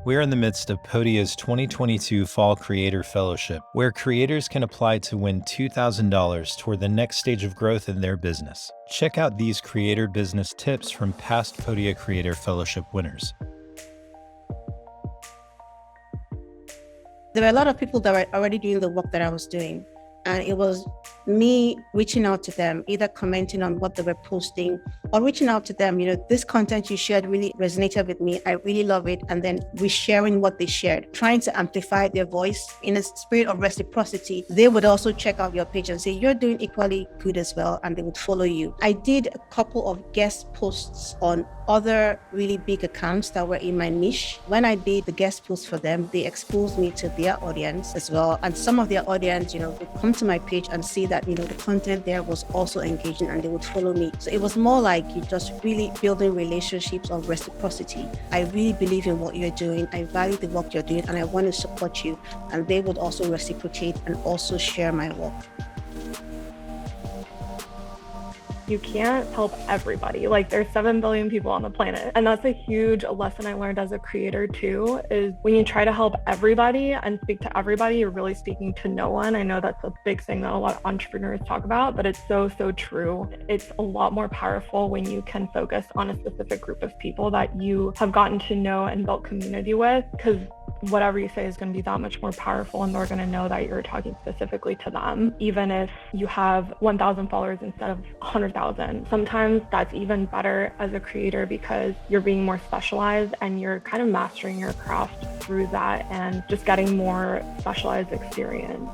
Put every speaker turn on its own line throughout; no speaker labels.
We're in the midst of Podia's 2022 Fall Creator Fellowship, where creators can apply to win $2,000 toward the next stage of growth in their business. Check out these creator business tips from past Podia Creator Fellowship winners.
There were a lot of people that were already doing the work that I was doing. And it was me reaching out to them, either commenting on what they were posting or reaching out to them, this content you shared really resonated with me. I really love it. And then resharing what they shared, trying to amplify their voice in a spirit of reciprocity. They would also check out your page and say, you're doing equally good as well. And they would follow you. I did a couple of guest posts on other really big accounts that were in my niche. When I did the guest posts for them, they exposed me to their audience as well. And some of their audience, would come to my page and see that, the content there was also engaging and they would follow me. So it was more like you just really building relationships of reciprocity. I really believe in what you're doing. I value the work you're doing and I want to support you. And they would also reciprocate and also share my work.
You can't help everybody. There's 7 billion people on the planet. And that's a huge lesson I learned as a creator too, is when you try to help everybody and speak to everybody, you're really speaking to no one. I know that's a big thing that a lot of entrepreneurs talk about, but it's so true. It's a lot more powerful when you can focus on a specific group of people that you have gotten to know and built community with, because whatever you say is going to be that much more powerful and they're going to know that you're talking specifically to them. Even if you have 1,000 followers instead of 100,000, sometimes that's even better as a creator because you're being more specialized and you're kind of mastering your craft through that and just getting more specialized experience.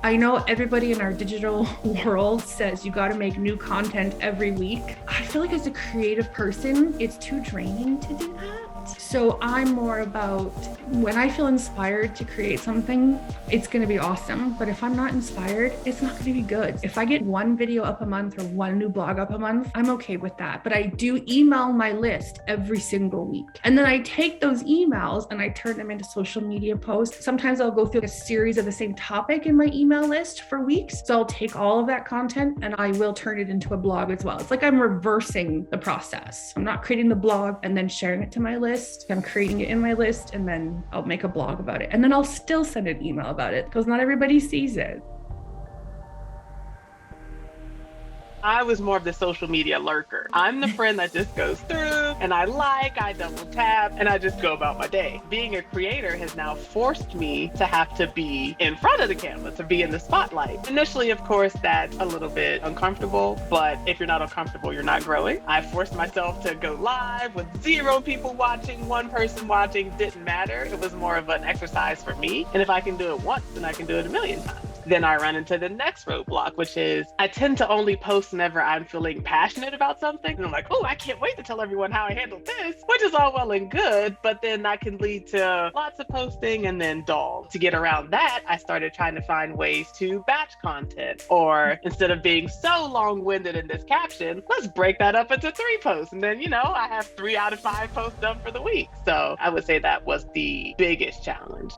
I know everybody in our digital world says you got to make new content every week. I feel like as a creative person, it's too draining to do that. So I'm more about when I feel inspired to create something, it's going to be awesome. But if I'm not inspired, it's not going to be good. If I get one video up a month or one new blog up a month, I'm okay with that. But I do email my list every single week. And then I take those emails and I turn them into social media posts. Sometimes I'll go through a series of the same topic in my email list for weeks. So I'll take all of that content and I will turn it into a blog as well. It's like I'm reversing the process. I'm not creating the blog and then sharing it to my list. I'm creating it in my list and then I'll make a blog about it. And then I'll still send an email about it because not everybody sees it.
I was more of the social media lurker. I'm the friend that just goes through and I double tap, and I just go about my day. Being a creator has now forced me to have to be in front of the camera, to be in the spotlight. Initially, of course, that's a little bit uncomfortable, but if you're not uncomfortable, you're not growing. I forced myself to go live with 0 people watching, 1 person watching, didn't matter. It was more of an exercise for me. And if I can do it once, then I can do it a million times. Then I run into the next roadblock, which is I tend to only post whenever I'm feeling passionate about something. And I'm like, oh, I can't wait to tell everyone how I handled this, which is all well and good, but then that can lead to lots of posting and then dull. To get around that, I started trying to find ways to batch content, or instead of being so long-winded in this caption, let's break that up into 3 posts. And then, I have 3 out of 5 posts done for the week. So I would say that was the biggest challenge.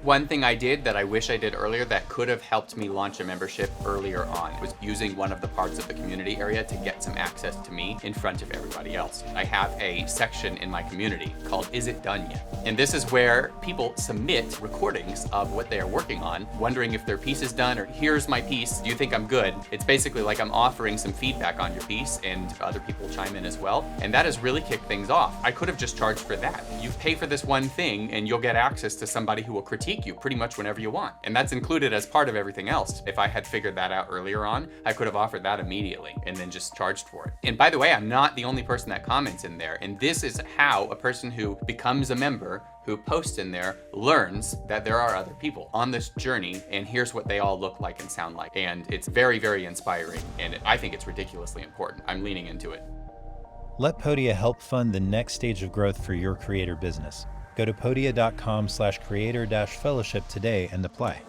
One thing I did that I wish I did earlier that could have helped me launch a membership earlier on was using one of the parts of the community area to get some access to me in front of everybody else. I have a section in my community called Is It Done Yet? And this is where people submit recordings of what they are working on, wondering if their piece is done or here's my piece, do you think I'm good? It's basically like I'm offering some feedback on your piece and other people chime in as well. And that has really kicked things off. I could have just charged for that. You pay for this one thing and you'll get access to somebody who will critique you pretty much whenever you want. And that's included as part of everything else. If I had figured that out earlier on, I could have offered that immediately and then just charged for it. And by the way, I'm not the only person that comments in there. And this is how a person who becomes a member, who posts in there, learns that there are other people on this journey and here's what they all look like and sound like. And it's very, very inspiring. And I think it's ridiculously important. I'm leaning into it.
Let Podia help fund the next stage of growth for your creator business. Go to podia.com/creator-fellowship today and apply.